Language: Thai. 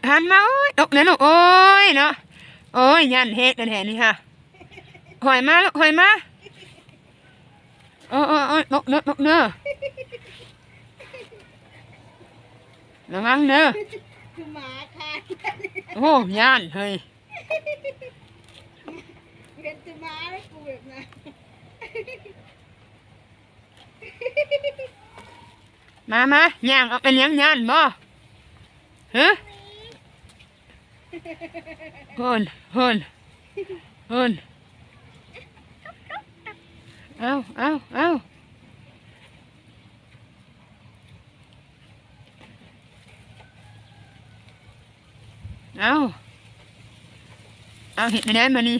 หันมาโอ้ยตกเนี่ยลูกโอ้ยเนาะโอ้ยยันเฮ็ดกันแห่นี่ค่ะหอยมาลูกหอยมาโอ้ยตกเนื้อระวังเนื้อคือหมาค่ะโอ้ยันเฮ้ยเป็นจะหมาแล้วกูแบบนั้นมาย่างเอาเป็นยังยันบ่ฮะเฮินเอาเอาเห็ดในนั้นมานี่